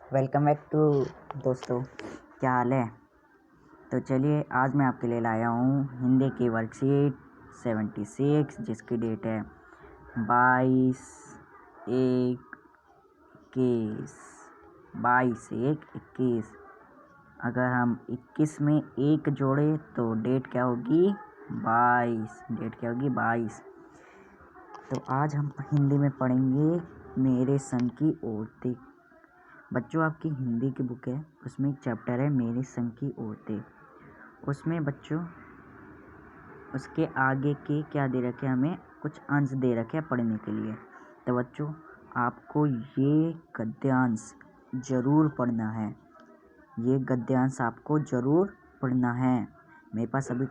Welcome back to दोस्तों, क्या हाल है। तो चलिए आज मैं आपके लिए लाया हूँ हिंदी की वर्कशीट 76 जिसकी डेट है 22/1/21। अगर हम 21 में 1 जोड़े तो डेट क्या होगी 22। तो आज हम हिंदी में पढ़ेंगे मेरे संग की औरतें। बच्चों आपकी हिंदी की बुक है, उसमें एक चैप्टर है मेरे संग की औरतें। उसमें बच्चों उसके आगे के क्या दे रखे, हमें कुछ अंश दे रखे हैं पढ़ने के लिए। तो बच्चों आपको ये गद्यांश ज़रूर पढ़ना है, ये गद्यांश आपको ज़रूर पढ़ना है। मेरे पास अभी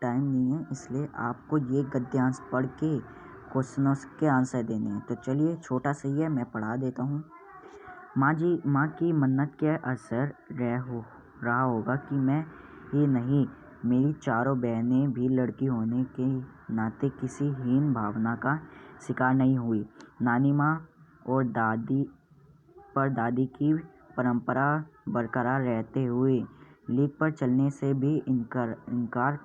टाइम नहीं है, इसलिए आपको ये गद्यांश पढ़ के क्वेश्चनों के आंसर देने हैं। तो चलिए छोटा सा ही है, मैं पढ़ा देता हूँ। माँ की मन्नत के असर रहा होगा कि मैं ही नहीं, मेरी चारों बहनें भी लड़की होने के नाते किसी हीन भावना का शिकार नहीं हुई। नानी माँ और दादी की परंपरा बरकरार रहते हुए लीक पर चलने से भी इनकार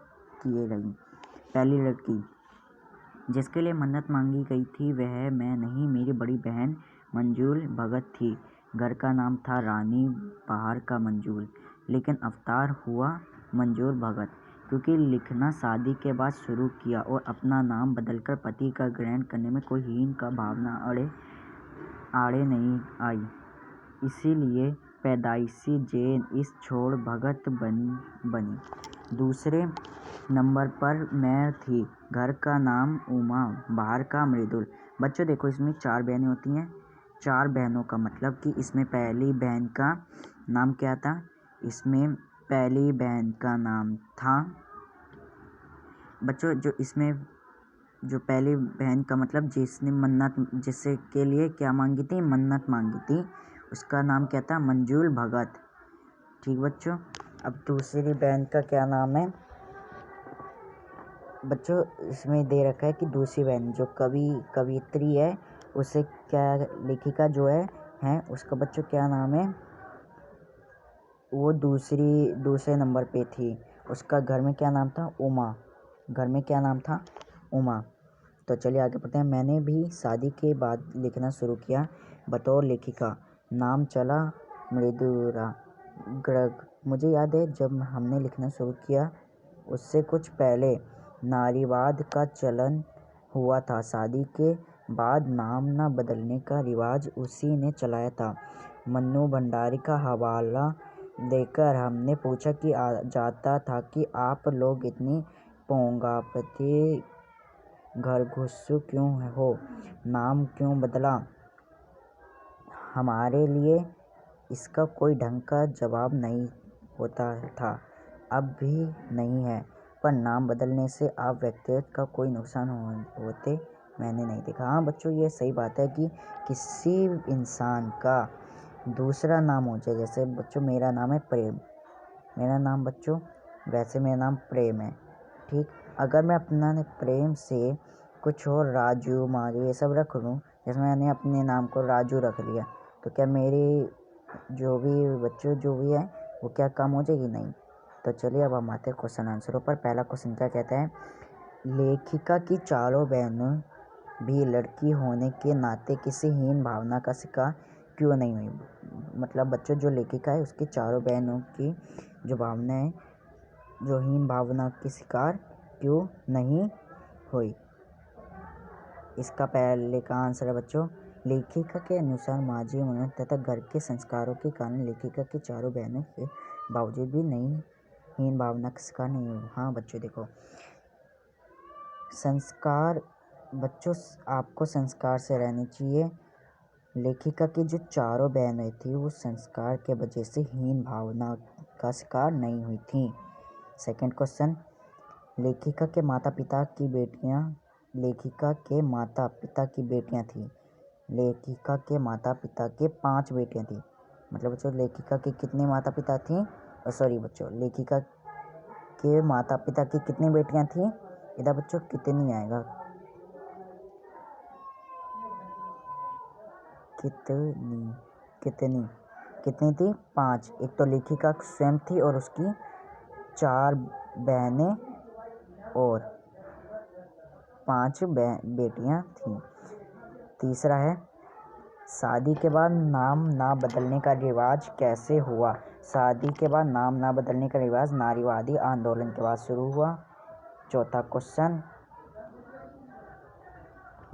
किए गई। पहली लड़की जिसके लिए मन्नत मांगी गई थी वह मैं नहीं, मेरी बड़ी बहन मंजूल भगत थी। घर का नाम था रानी, बाहर का मंजूल, लेकिन अवतार हुआ मंजूर भगत, क्योंकि लिखना शादी के बाद शुरू किया और अपना नाम बदलकर पति का ग्रहण करने में कोई हीन का भावना आड़े नहीं आई। इसीलिए पैदाइशी जैन इस छोड़ भगत बनी। दूसरे नंबर पर मैं थी, घर का नाम उमा, बाहर का मृदुल। बच्चों देखो, इसमें 4 बहनें होती हैं। 4 बहनों का मतलब कि इसमें पहली बहन का नाम क्या था, इसमें पहली बहन का नाम था बच्चों, जो पहली बहन का मतलब जिससे के लिए क्या मांगी थी, मन्नत मांगी थी, उसका नाम क्या था, मंजूल भगत। ठीक बच्चों, अब दूसरी बहन का क्या नाम है बच्चों, इसमें दे रखा है कि दूसरी बहन जो कवित्री है, उसे क्या लेखिका जो है उसका बच्चों क्या नाम है, वो दूसरे नंबर पे थी। उसका घर में क्या नाम था, उमा। घर में क्या नाम था, उमा। तो चलिए आगे पढ़ते हैं। मैंने भी शादी के बाद लिखना शुरू किया बतौर लेखिका, नाम चला मृदुरा ग्रग। मुझे याद है जब हमने लिखना शुरू किया उससे कुछ पहले नारीवाद का चलन हुआ था। शादी के बाद नाम न बदलने का रिवाज उसी ने चलाया था। मन्नू भंडारी का हवाला देकर हमने पूछा कि जाता था कि आप लोग इतनी पोंगापति घरघुस्सू क्यों हो, नाम क्यों बदला। हमारे लिए इसका कोई ढंग का जवाब नहीं होता था, अब भी नहीं है, पर नाम बदलने से आप व्यक्तिगत का कोई नुकसान होते मैंने नहीं देखा। हाँ बच्चों, ये सही बात है कि किसी इंसान का दूसरा नाम हो जाए। जैसे बच्चों मेरा नाम है प्रेम, मेरा नाम बच्चों वैसे मेरा नाम प्रेम है, ठीक। अगर मैं अपना प्रेम से कुछ और राजू मारू ये सब रख लूँ, जैसे मैंने अपने नाम को राजू रख लिया, तो क्या मेरी जो भी है वो क्या कम हो जाएगी, नहीं। तो चलिए अब हम आते हैं क्वेश्चन आंसरों पर। पहला क्वेश्चन क्या कहता है, लेखिका की चारों बहनों भी लड़की होने के नाते किसी हीन भावना का शिकार क्यों नहीं हुई। मतलब बच्चों जो लेखिका है उसकी चारों बहनों की जो भावना है, जो हीन भावना के शिकार क्यों नहीं हुई। इसका पहले का आंसर है बच्चों, लेखिका के अनुसार माझी मनन तथा घर के संस्कारों के कारण लेखिका की चारों बहनों के बावजूद भी नहीं हीन भावना का शिकार नहीं हुई। हाँ बच्चों देखो, संस्कार बच्चों आपको संस्कार से रहनी चाहिए। लेखिका की जो चारों बहनें थी वो संस्कार के वजह से हीन भावना का शिकार नहीं हुई थी। सेकंड क्वेश्चन, लेखिका के माता पिता की बेटियां थी। लेखिका के माता पिता के 5 बेटियां थी। मतलब बच्चों लेखिका के कितने माता पिता थी, लेखिका के माता पिता की कितनी बेटियां थी, इधर बच्चों कितनी आएगा, कितनी कितनी थी? 5। एक तो लेखिका स्वयं थी और उसकी 4 बहनें और 5 बेटियां थीं। तीसरा है, शादी के बाद नाम ना बदलने का रिवाज कैसे हुआ? शादी के बाद नाम ना बदलने का रिवाज नारीवादी आंदोलन के बाद शुरू हुआ। चौथा क्वेश्चन,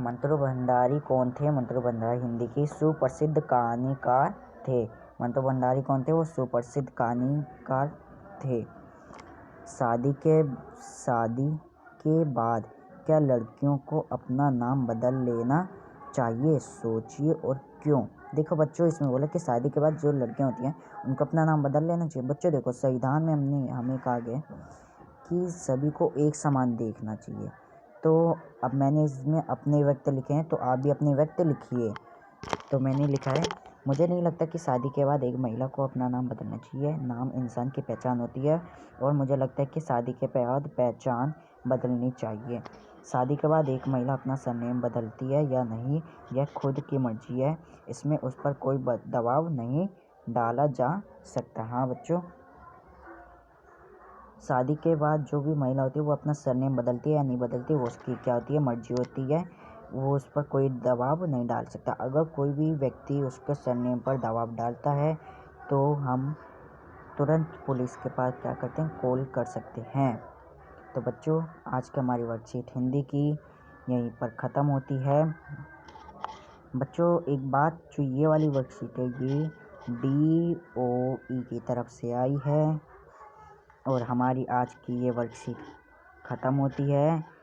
मंटू भंडारी कौन थे? मंटू भंडारी हिंदी की सुप्रसिद्ध कहानीकार थे। मंटू भंडारी कौन थे? वो सुप्रसिद्ध कहानीकार थे। शादी के बाद क्या लड़कियों को अपना नाम बदल लेना चाहिए? सोचिए और क्यों। देखो बच्चों, इसमें बोला कि शादी के बाद जो लड़कियां होती हैं उनको अपना नाम बदल लेना चाहिए। बच्चों देखो, संविधान में हमें कहा गया कि सभी को एक समान देखना चाहिए। तो अब मैंने इसमें अपने व्यक्ति लिखे हैं, तो आप भी अपने व्यक्ति लिखिए। तो मैंने लिखा है, मुझे नहीं लगता कि शादी के बाद एक महिला को अपना नाम बदलना चाहिए। नाम इंसान की पहचान होती है और मुझे लगता है कि शादी के बाद पहचान बदलनी चाहिए। शादी के बाद एक महिला अपना सरनेम बदलती है या नहीं, यह खुद की मर्जी है। इसमें उस पर कोई दबाव नहीं डाला जा सकता। हाँ बच्चों, शादी के बाद जो भी महिला होती है वो अपना सरनेम बदलती है या नहीं बदलती, वो उसकी क्या होती है? मर्जी होती है। वो उस पर कोई दबाव नहीं डाल सकता। अगर कोई भी व्यक्ति उसके सरनेम पर दबाव डालता है तो हम तुरंत पुलिस के पास क्या करते हैं? कॉल कर सकते हैं। तो बच्चों, आज की हमारी वर्कशीट हिंदी की यहीं पर ख़त्म होती है। बच्चों एक बात, जो ये वाली वर्कशीट है ये DOE की तरफ से आई है और हमारी आज की ये वर्कशीट ख़त्म होती है।